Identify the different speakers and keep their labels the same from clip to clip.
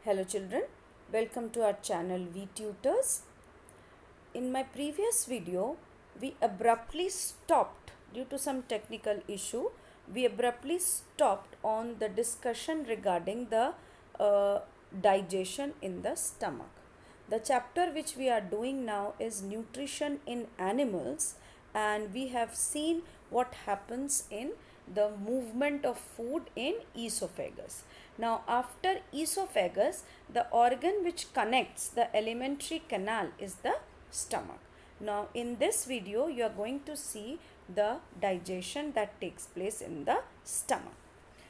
Speaker 1: Hello children, welcome to our channel V Tutors. In my previous video, we abruptly stopped due to some technical issue. We abruptly stopped on the discussion regarding the digestion in the stomach. The chapter which we are doing now is nutrition in animals, and we have seen what happens in the movement of food in esophagus. Now, after esophagus, the organ which connects the alimentary canal is the stomach. Now, in this video, you are going to see the digestion that takes place in the stomach.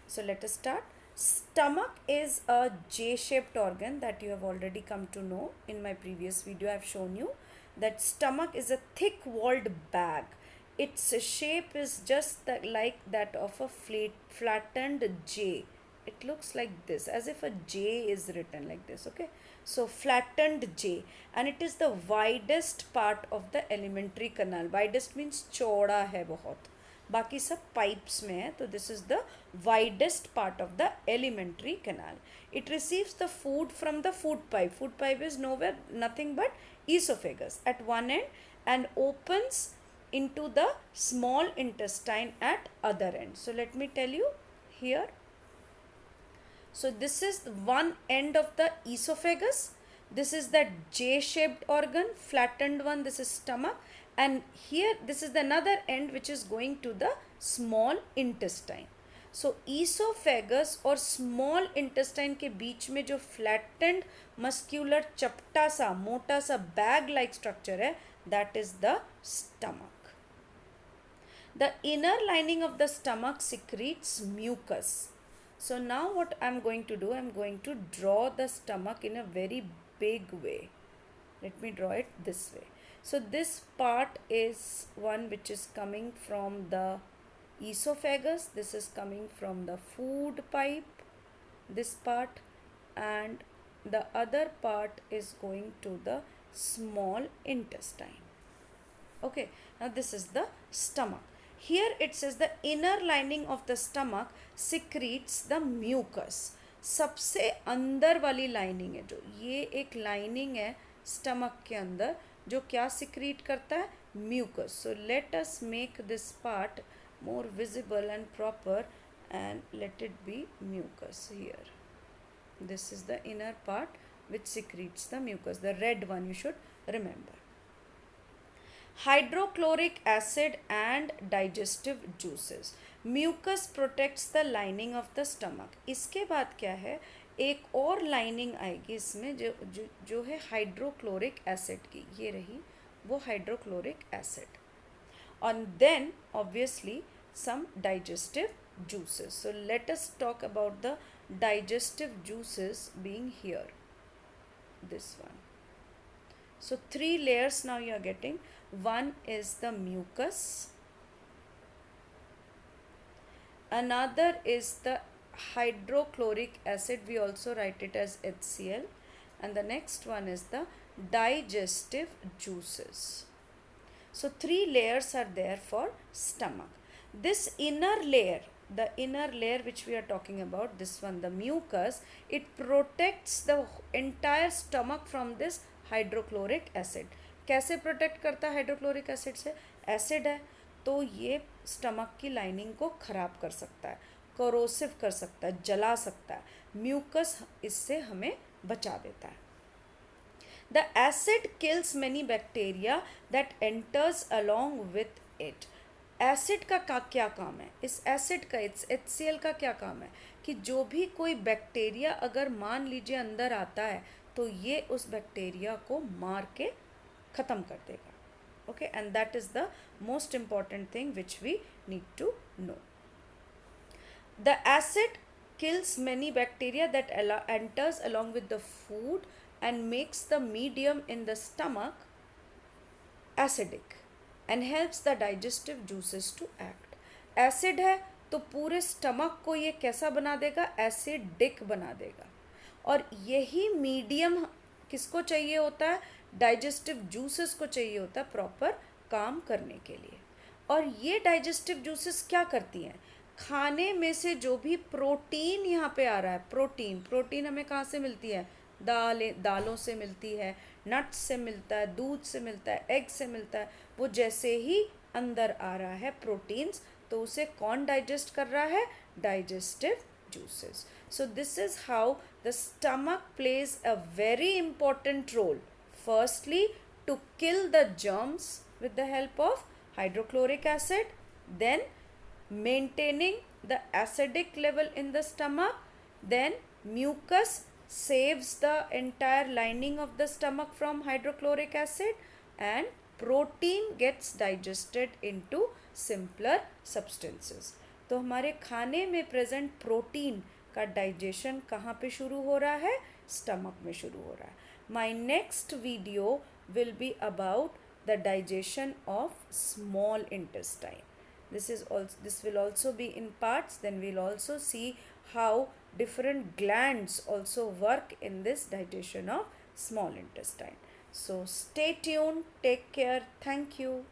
Speaker 1: So, let us start. Stomach is a J-shaped organ that you have already come to know. In my previous video, I have shown you that stomach is a thick walled bag. Its shape is just like that of a flattened J. It looks like this, as if a J is written like this. Okay, so flattened J, and it is the widest part of the alimentary canal. Widest means चौड़ा है बहुत, बाकी सब pipes में है, तो this is the widest part of the alimentary canal. It receives the food from the food pipe. Food pipe is nowhere, nothing but esophagus at one end, and opens into the small intestine at other end. So let me tell you here. So this is one end of the esophagus. This is the J-shaped organ, flattened one. This is stomach, and here this is the another end which is going to the small intestine. So esophagus और small intestine के बीच में जो flattened muscular चपटा सा मोटा सा bag like structure है, that is the stomach. The inner lining of the stomach secretes mucus. So now what I am going to do, I am going to draw the stomach in a very big way. Let me draw it this way. So this part is one which is coming from the esophagus. This is coming from the food pipe, this part, and the other part is going to the small intestine. Okay, now this is the stomach. Here it says the inner lining of the stomach secretes the mucus. सबसे अंदर वाली lining है जो, ये एक lining है stomach के अंदर जो क्या सिक्रीट करता है, mucus. So let us make this part more visible and proper, and let it be mucus here. This is the inner part which secretes the mucus, the red one, you should remember. Hydrochloric acid and digestive juices. Mucus protects the lining of the stomach. इसके बाद क्या है, एक और lining आएगी इसमें जो है हाइड्रोक्लोरिक एसिड की, ये रही वो hydrochloric acid. And then obviously some digestive juices. So let us talk about the digestive juices being here. This one. So three layers now you are getting. One is the mucus. Another is the hydrochloric acid. We also write it as HCl. And the next one is the digestive juices. So three layers are there for stomach. This inner layer, the inner layer which we are talking about, this one, the mucus, it protects the entire stomach from this hydrochloric acid. कैसे protect करता है hydrochloric acid से? Acid है तो ये stomach की lining को ख़राब कर सकता है, करोसिव कर सकता है, जला सकता है. म्यूकस इससे हमें बचा देता है. The acid kills many bacteria that enters along with it. Acid का क्या काम है? इस एसिड का, इस HCl का क्या काम है कि जो भी कोई बैक्टीरिया अगर मान लीजिए अंदर आता है तो ये उस बैक्टीरिया को मार के ख़त्म कर देगा. Okay, and that is the most important thing which we need to know. The acid kills many bacteria that enters along with the food and makes the medium in the stomach acidic and helps the digestive juices to act. Acid है तो पूरे stomach को ये कैसा बना देगा? Acidic बना देगा. और यही मीडियम किसको चाहिए होता है? डाइजेस्टिव जूसेस को चाहिए होता है प्रॉपर काम करने के लिए. और ये डाइजेस्टिव जूसेस क्या करती हैं? खाने में से जो भी प्रोटीन यहाँ पे आ रहा है, प्रोटीन हमें कहाँ से मिलती है? दालों से मिलती है, नट्स से मिलता है, दूध से मिलता है, एग से मिलता है। वो जैसे ही अंदर आ रहा है प्रोटीन्स, तो उसे कौन डाइजेस्ट कर रहा है? Digestive juices. So this is how the stomach plays a very important role. Firstly, to kill the germs with the help of hydrochloric acid, then maintaining the acidic level in the stomach, then mucus saves the entire lining of the stomach from hydrochloric acid, and protein gets digested into simpler substances. तो हमारे खाने में present protein का digestion कहाँ पे शुरू हो रहा है? स्टमक में शुरू हो रहा है. My next video will be about the digestion of small intestine. This will also be in parts. Then we'll also see how different glands also work in this digestion of small intestine. So stay tuned, take care, thank you.